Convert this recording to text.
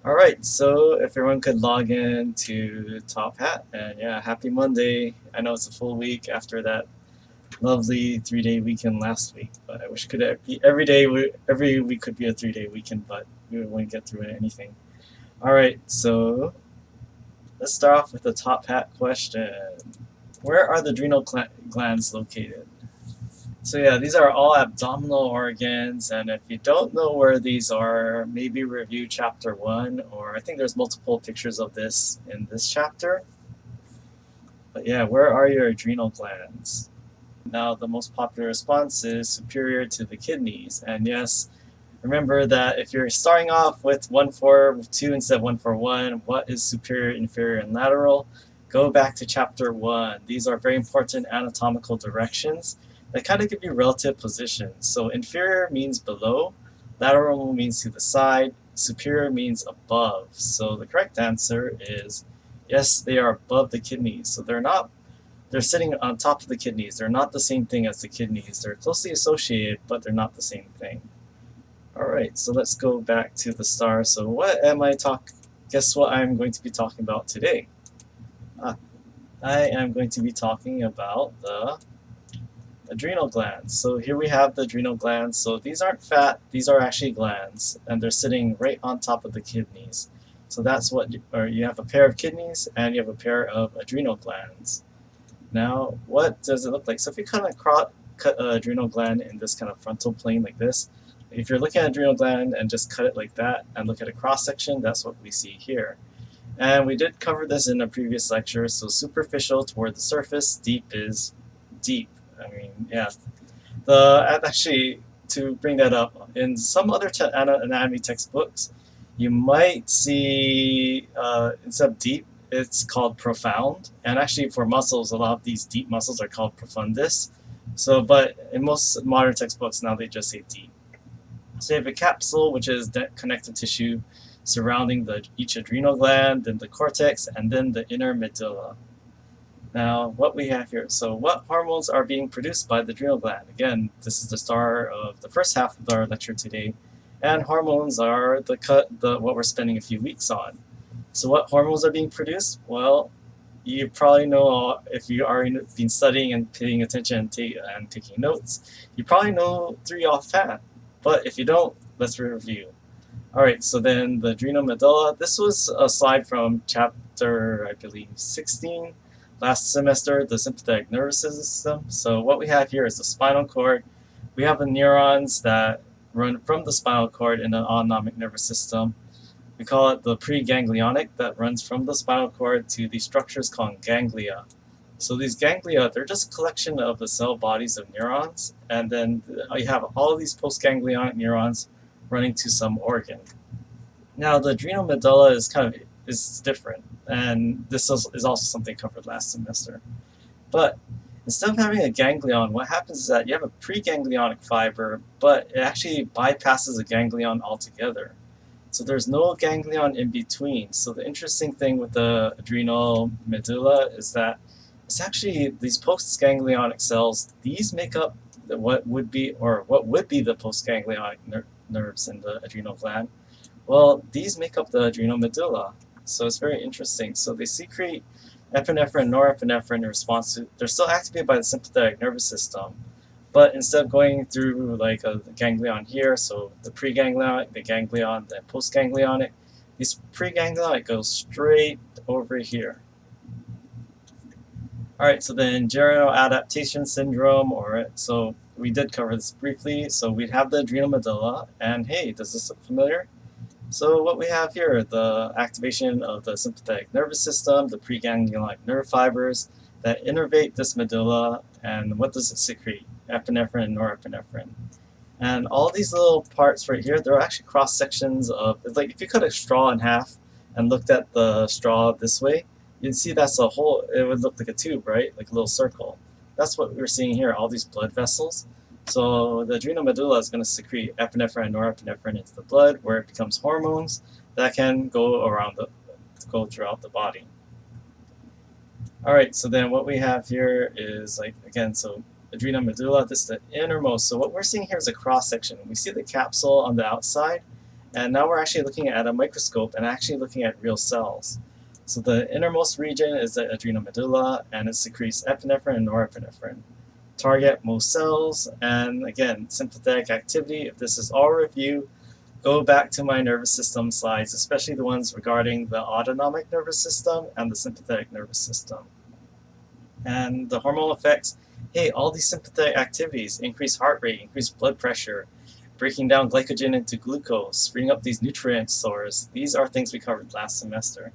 Alright, so if everyone could log in to Top Hat, and yeah, happy Monday. I know it's a full week after that lovely 3-day weekend last week, but I wish it could be every day, every week could be a 3-day weekend, but we wouldn't get through anything. Alright, so let's start off with the Top Hat question. Where are the adrenal glands located? So yeah, these are all abdominal organs, and if you don't know where these are, maybe review chapter 1, or I think there's multiple pictures of this in this chapter. But yeah, where are your adrenal glands? Now the most popular response is superior to the kidneys, and yes, remember that if you're starting off with 1-4-2 instead of 1-4-1, what is superior, inferior, and lateral? Go back to chapter 1. These are very important anatomical directions that kind of give you relative positions. So inferior means below, lateral means to the side, superior means above. So the correct answer is yes, they are above the kidneys. So they're sitting on top of the kidneys. They're not the same thing as the kidneys. They're closely associated, but they're not the same thing. Alright, so let's go back to the star. So guess what I'm going to be talking about today? I am going to be talking about the adrenal glands. So here we have the adrenal glands. So these aren't fat, these are actually glands, and they're sitting right on top of the kidneys. So that's what, you have a pair of kidneys and you have a pair of adrenal glands. Now, what does it look like? So if you kind of cut an adrenal gland in this kind of frontal plane like this, if you're looking at an adrenal gland and just cut it like that and look at a cross section, that's what we see here. And we did cover this in a previous lecture. So superficial toward the surface, deep is deep. I mean, yeah. Actually, to bring that up, in some other anatomy textbooks, you might see instead of deep, it's called profound. And actually, for muscles, a lot of these deep muscles are called profundus. So, but in most modern textbooks now, they just say deep. So you have a capsule, which is connective tissue surrounding each adrenal gland, then the cortex, and then the inner medulla. Now, what we have here, so what hormones are being produced by the adrenal gland? Again, this is the star of the first half of our lecture today, and hormones are what we're spending a few weeks on. So what hormones are being produced? Well, you probably know, if you are been studying and paying attention and taking notes, you probably know 3 offhand. But if you don't, let's review. Alright, so then the adrenal medulla, this was a slide from chapter, I believe, 16 last semester, the sympathetic nervous system. So what we have here is the spinal cord. We have the neurons that run from the spinal cord in the autonomic nervous system. We call it the preganglionic that runs from the spinal cord to these structures called ganglia. So these ganglia, they're just a collection of the cell bodies of neurons, and then you have all of these postganglionic neurons running to some organ. Now the adrenal medulla is different, and this is also something covered last semester. But instead of having a ganglion, what happens is that you have a preganglionic fiber, but it actually bypasses a ganglion altogether. So there's no ganglion in between. So the interesting thing with the adrenal medulla is that it's actually these postganglionic cells. These make up what would be the postganglionic nerves in the adrenal gland. Well, these make up the adrenal medulla. So it's very interesting. So they secrete epinephrine and norepinephrine in response to, they're still activated by the sympathetic nervous system, but instead of going through like a ganglion here, so the preganglionic, the ganglion, the postganglionic, these preganglionic go straight over here. Alright, so then general adaptation syndrome, so we did cover this briefly. So we'd have the adrenal medulla, and hey, does this look familiar? So what we have here, the activation of the sympathetic nervous system, the preganglionic nerve fibers that innervate this medulla, and what does it secrete? Epinephrine and norepinephrine. And all these little parts right here, they're actually cross sections of, it's like if you cut a straw in half and looked at the straw this way, you'd see that's a whole, it would look like a tube, right? Like a little circle. That's what we're seeing here, all these blood vessels. So the adrenal medulla is going to secrete epinephrine and norepinephrine into the blood, where it becomes hormones that can go throughout the body. Alright, so then what we have here is, like, again, so adrenal medulla, this is the innermost. So what we're seeing here is a cross section. We see the capsule on the outside, And now we're actually looking at a microscope and actually looking at real cells. So the innermost region is the adrenal medulla, and it secretes epinephrine and norepinephrine. Target most cells, and again, sympathetic activity. If this is all review, go back to my nervous system slides, especially the ones regarding the autonomic nervous system and the sympathetic nervous system. And the hormonal effects, hey, all these sympathetic activities, increase heart rate, increase blood pressure, breaking down glycogen into glucose, freeing up these nutrient stores. These are things we covered last semester.